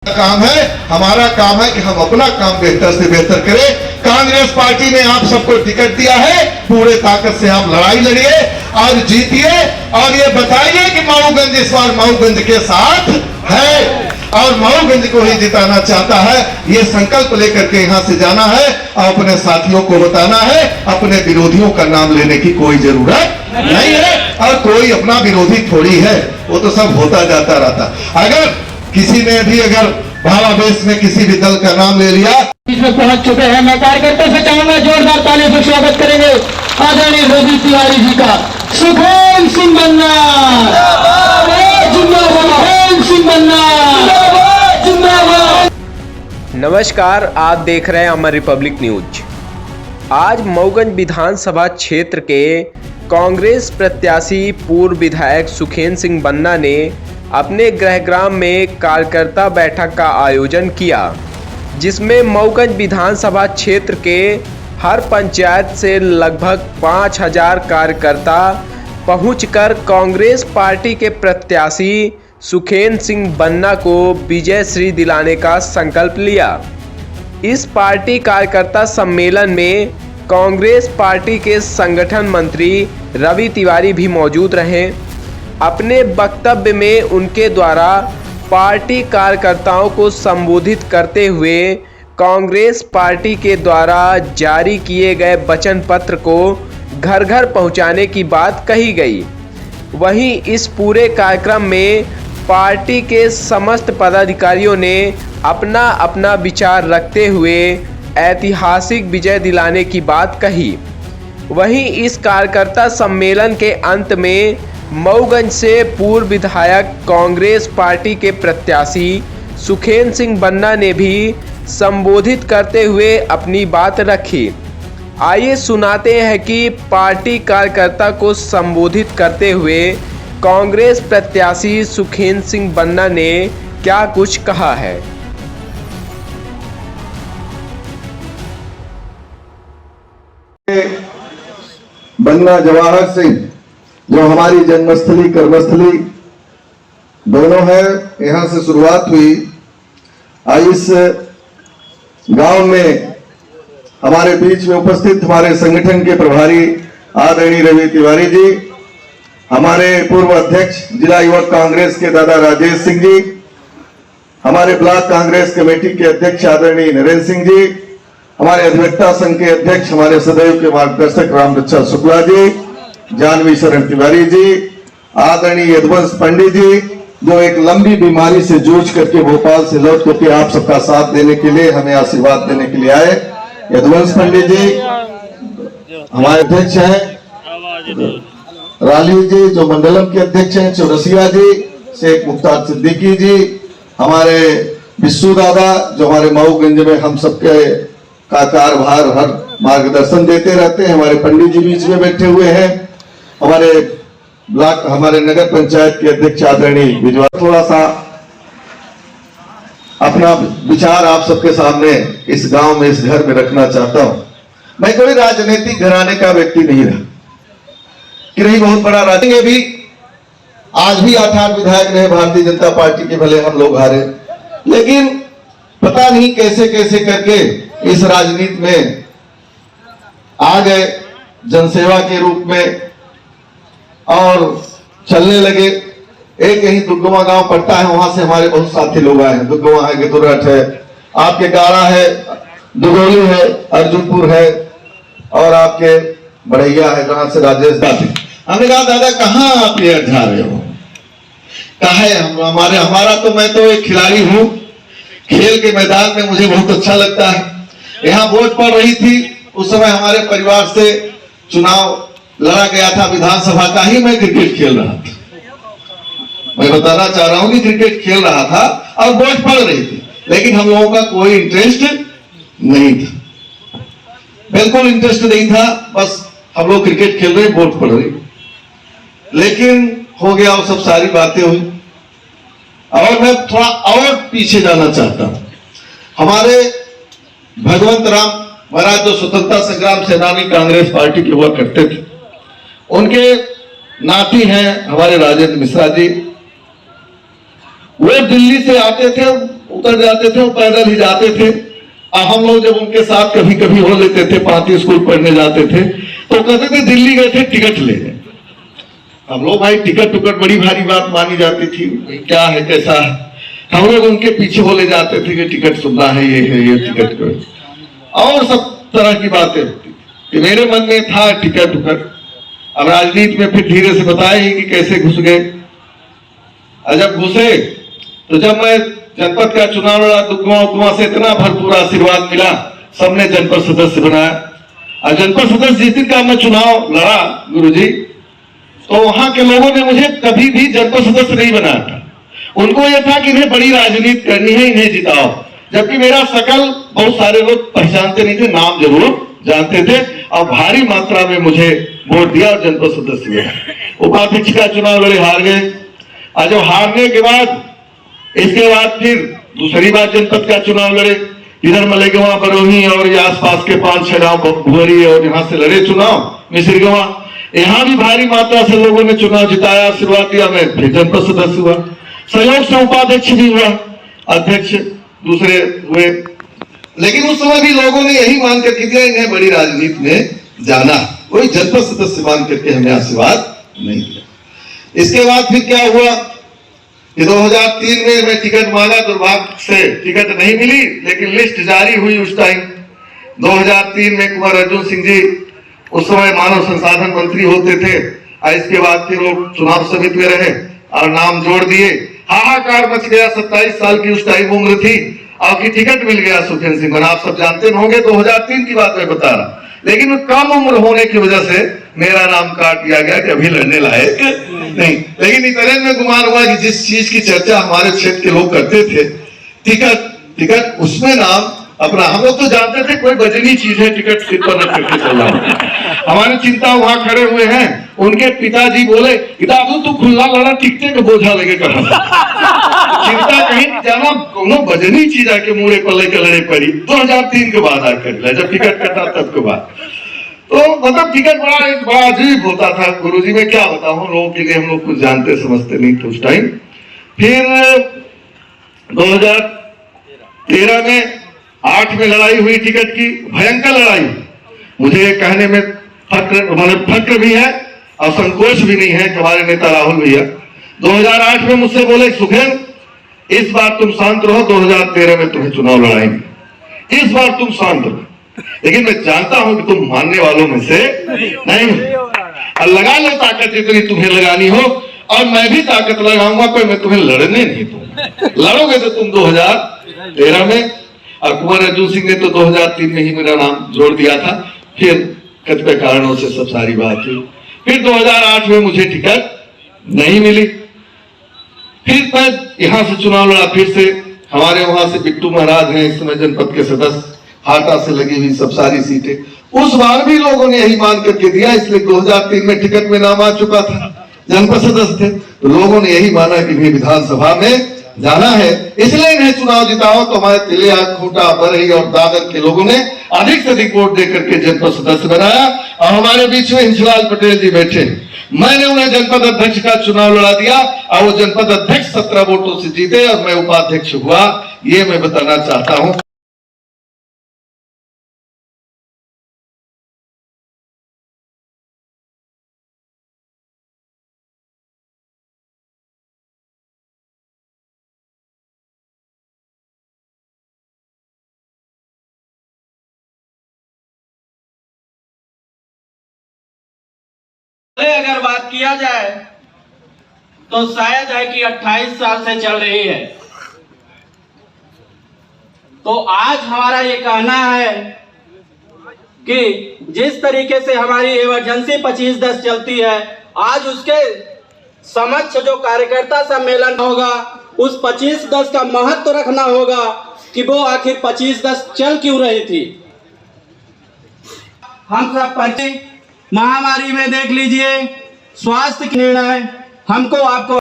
काम है, हमारा काम है कि हम अपना काम बेहतर से बेहतर करें। कांग्रेस पार्टी ने आप सबको टिकट दिया है, पूरे ताकत से आप लड़ाई लड़िए और जीतिए और ये बताइए कि मऊगंज इस बार मऊगंज के साथ है और मऊगंज को ही जिताना चाहता है। ये संकल्प लेकर के यहाँ से जाना है और अपने साथियों को बताना है। अपने विरोधियों का नाम लेने की कोई जरूरत नहीं है और कोई अपना विरोधी थोड़ी है, वो तो सब होता जाता रहता। अगर किसी ने भी अगर भावावेश में किसी भी दल का नाम ले लिया, इसमें पहुंच चुके हैं। मैं कार्यकर्ताओं से चाहूंगा जोरदार तालियों से स्वागत करेंगे आदरणीय रवि तिवारी जी का। सुखेन सिंह बन्ना जिंदाबाद, सिंह बन्ना जिंदाबाद। नमस्कार, आप देख रहे हैं अमर रिपब्लिक न्यूज। आज मऊगंज विधानसभा क्षेत्र के कांग्रेस प्रत्याशी पूर्व विधायक सुखेन सिंह बन्ना ने अपने गृहग्राम में कार्यकर्ता बैठक का आयोजन किया, जिसमें मऊगंज विधानसभा क्षेत्र के हर पंचायत से लगभग 5000 कार्यकर्ता पहुंचकर कांग्रेस पार्टी के प्रत्याशी सुखेन सिंह बन्ना को विजय श्री दिलाने का संकल्प लिया। इस पार्टी कार्यकर्ता सम्मेलन में कांग्रेस पार्टी के संगठन मंत्री रवि तिवारी भी मौजूद रहे। अपने वक्तव्य में उनके द्वारा पार्टी कार्यकर्ताओं को संबोधित करते हुए कांग्रेस पार्टी के द्वारा जारी किए गए वचन पत्र को घर घर पहुंचाने की बात कही गई। वहीं इस पूरे कार्यक्रम में पार्टी के समस्त पदाधिकारियों ने अपना अपना विचार रखते हुए ऐतिहासिक विजय दिलाने की बात कही। वहीं इस कार्यकर्ता सम्मेलन के अंत में मऊगंज से पूर्व विधायक कांग्रेस पार्टी के प्रत्याशी सुखेन सिंह बन्ना ने भी संबोधित करते हुए अपनी बात रखी। आइए सुनाते हैं कि पार्टी कार्यकर्ता को संबोधित करते हुए कांग्रेस प्रत्याशी सुखेन सिंह बन्ना ने क्या कुछ कहा है। बन्ना जवाहर सिंह जो हमारी जन्मस्थली कर्मस्थली दोनों है, यहाँ से शुरुआत हुई। इस गांव में हमारे बीच में उपस्थित हमारे संगठन के प्रभारी आदरणीय रवि तिवारी जी, हमारे पूर्व अध्यक्ष जिला युवक कांग्रेस के दादा राजेश सिंह जी, हमारे ब्लॉक कांग्रेस कमेटी के अध्यक्ष आदरणीय नरेंद्र सिंह जी, हमारे अधिवक्ता संघ के अध्यक्ष हमारे सदैव के मार्गदर्शक राम रक्षा शुक्ला जी, जानवी शरण तिवारी जी, आदरणीय यदुवंश पंडित जी जो एक लंबी बीमारी से जूझ करके भोपाल से लौट करके आप सबका साथ देने के लिए, हमें आशीर्वाद देने के लिए आए। यदुवंश पंडित जी हमारे अध्यक्ष हैं, राली जी जो मंडलम के अध्यक्ष हैं, चौरसिया जी, शेख मुख्तार सिद्दीकी जी, हमारे बिस्सू दादा जो हमारे मऊगंज में हम सबके का कार्यभार हर मार्गदर्शन देते रहते हैं, हमारे पंडित जी बीच में बैठे हुए हैं, हमारे ब्लॉक हमारे नगर पंचायत के अध्यक्ष आदरणीय विजय। थोड़ा सा अपना विचार आप सबके सामने इस गांव में इस घर में रखना चाहता हूं। मैं कोई राजनीतिक घराने का व्यक्ति नहीं रहा कि नहीं बहुत बड़ा राजनीति भी आज भी 8 विधायक रहे भारतीय जनता पार्टी के, भले हम लोग हारे, लेकिन पता नहीं कैसे कैसे करके इस राजनीति में आ गए जनसेवा के रूप में और चलने लगे। एक यही दुर्गवा गांव पड़ता है, वहां से हमारे बहुत साथी लोग आए हैं। दुर्गवा है, गिदुरट है, आपके गाड़ा है, दुगोली है, अर्जुनपुर है और आपके बढ़ैया है जहां से राजेश दादी। हमने कहा दादा कहाँ आप ये जा रहे हो, कहा है हमारा तो मैं तो एक खिलाड़ी हूं, खेल के मैदान में मुझे बहुत अच्छा लगता है। यहाँ वोट पड़ रही थी, उस समय हमारे परिवार से चुनाव लड़ा गया था विधानसभा का ही, मैं क्रिकेट खेल रहा था। मैं बताना चाह रहा हूं कि क्रिकेट खेल रहा था और वोट पड़ रही थी, लेकिन हम लोगों का कोई इंटरेस्ट नहीं था, बिल्कुल इंटरेस्ट नहीं था। बस हम लोग क्रिकेट खेल रहे, वोट पड़ रही, लेकिन हो गया वो सब सारी बातें हुई। और मैं थोड़ा और पीछे जाना चाहता हूं। हमारे भगवंत राम महाराज जो स्वतंत्रता संग्राम सेनानी कांग्रेस पार्टी के हुआ करते थे, उनके नाती हैं हमारे राजेंद्र मिश्रा जी। वो दिल्ली से आते थे, उतर जाते थे और पैदल ही जाते थे। और हम लोग जब उनके साथ कभी कभी हो लेते थे, पार्टी स्कूल पढ़ने जाते थे, तो कहते थे दिल्ली गए थे टिकट लेने। हम लोग भाई टिकट टुकट बड़ी भारी बात मानी जाती थी, क्या है कैसा है, हम लोग उनके पीछे बोले जाते थे कि टिकट सुनना है, ये टिकट करो, और सब तरह की बातें होती कि मेरे मन में था टिकट टुकट। अब राजनीति में फिर धीरे से बताए कि कैसे घुस गए। और जब घुसे तो जब मैं जनपद का चुनाव लड़ा तो कुआं से इतना भरपूर आशीर्वाद मिला, सबने जनपद सदस्य बनाया। और जनपद सदस्य जिस दिन का मैं चुनाव लड़ा गुरुजी, तो वहां के लोगों ने मुझे कभी भी जनपद सदस्य नहीं बनाया था। उनको यह था कि इन्हें बड़ी राजनीति करनी है, इन्हें जिताओ। जबकि मेरा शकल बहुत सारे लोग पहचानते नहीं थे, नाम जरूर जानते थे, और भारी मात्रा में मुझे वोट दिया और जनपद सदस्य बना। उपाध्यक्ष का चुनाव लड़े, हार गए। और जब हारने के बाद इसके बाद फिर दूसरी बार जनपद का चुनाव लड़े, इधर मलेगवा, बरोही और ये आसपास के 5-6 गांव भुअरी और यहाँ से लड़े चुनाव, मिश्रगवा। यहाँ भी भारी मात्रा से लोगों ने चुनाव जिताया, आशीर्वाद दिया, मैं फिर जनपद सदस्य हुआ। सहयोग से उपाध्यक्ष भी हुआ, अध्यक्ष दूसरे हुए। लेकिन उस समय भी लोगों ने यही मान करके दिया इन्हें बड़ी राजनीति में जाना, कोई जनपद सदस्य मान करके हमें आशीर्वाद नहीं दिया। इसके बाद फिर क्या हुआ कि 2003 में मैं टिकट मांगा, दुर्भाग्य से टिकट नहीं मिली, लेकिन लिस्ट जारी हुई उस टाइम 2003 में। कुंवर अर्जुन सिंह जी उस समय मानव संसाधन मंत्री होते थे, और इसके बाद फिर वो चुनाव समिति में रहे और नाम जोड़ दिए। हाहाकार मच गया, 27 साल की उस टाइम उम्र थी, और की टिकट मिल गया सुखेंद्र सिंह बना। आप सब जानते होंगे, 2003 की बात मैं बता रहा। लेकिन कम उम्र होने की वजह से मेरा नाम काट दिया गया कि अभी लड़ने लायक नहीं। लेकिन इतने में गुमान हुआ कि जिस चीज की चर्चा हमारे क्षेत्र के लोग करते थे, टिकट उसमें नाम अपना, हम लोग तो जानते थे कोई बजनी चीज है, टिकट सिर पर रख करके चल रहा। हमारी चिंता वहां खड़े हुए हैं, उनके पिताजी बोले कि दादू तू खुला लड़ा, टिकटे का बोझा लगे कहा। चिंता कहीं जाना, कोनो बजनी चीज आके मुड़े पर लेकर लड़े पड़ी। 2003 के बाद आकर जब टिकट कटा तब के बाद, तो मतलब टिकट बड़ा अजीब होता था गुरुजी। मैं क्या बताऊं, लोगों के लिए हम लोग कुछ जानते समझते नहीं थे उस टाइम। फिर 2013 में 8 में लड़ाई हुई टिकट की, भयंकर लड़ाई। मुझे कहने में फक्र भी है और संकोच भी नहीं है कि हमारे नेता राहुल भैया 2008 में मुझसे बोले सुखेंद्र इस बार तुम शांत रहो, 2013 में तुम्हें चुनाव लड़ाएंगे, इस बार तुम शांत रहो। लेकिन मैं जानता हूं कि तुम मानने वालों में से नहीं हो, और लगा लो ताकत जितनी तुम्हें लगानी हो, और मैं भी ताकत लगाऊंगा, पर मैं तुम्हें लड़ने नहीं दूंगा। लड़ोगे तो तुम 2013 में, और कुंवर अर्जुन सिंह ने तो 2003 में ही मेरा नाम जोड़ दिया था। फिर कतिपय कारणों से सब सारी बात हुई। फिर 2008 में मुझे टिकट नहीं मिली। फिर मैं यहां से चुनाव लड़ा, फिर से हमारे वहां से बिट्टू महाराज हैं इस समय जनपद के सदस्य, हाटा से लगी हुई सब सारी सीटें। उस बार भी लोगों ने यही मान करके दिया, इसलिए 2003 में टिकट में नाम आ चुका था, जनपद सदस्य थे, तो लोगों ने यही माना कि भी विधानसभा में जाना है, इसलिए इन्हें चुनाव जिताओ। तो हमारे तिलिया, खूंटा, बरही और दादर के लोगों ने अधिक से अधिक वोट देकर के जनपद सदस्य बनाया। और हमारे बीच में हिंसलाल पटेल जी बैठे, मैंने उन्हें जनपद अध्यक्ष का चुनाव लड़ा दिया, और वो जनपद अध्यक्ष 17 वोटों से जीते, और मैं उपाध्यक्ष हुआ। ये मैं बताना चाहता हूं। अगर बात किया जाए तो शायद है कि 28 साल से चल रही है। तो आज हमारा ये कहना है कि जिस तरीके से हमारी इमरजेंसी 25/10 चलती है, आज उसके समक्ष जो कार्यकर्ता सम्मेलन होगा, उस 25/10 का महत्व रखना होगा कि वो आखिर 25/10 चल क्यों रही थी। हम सब परिचय महामारी में देख लीजिए, स्वास्थ्य के निर्णय हमको आपको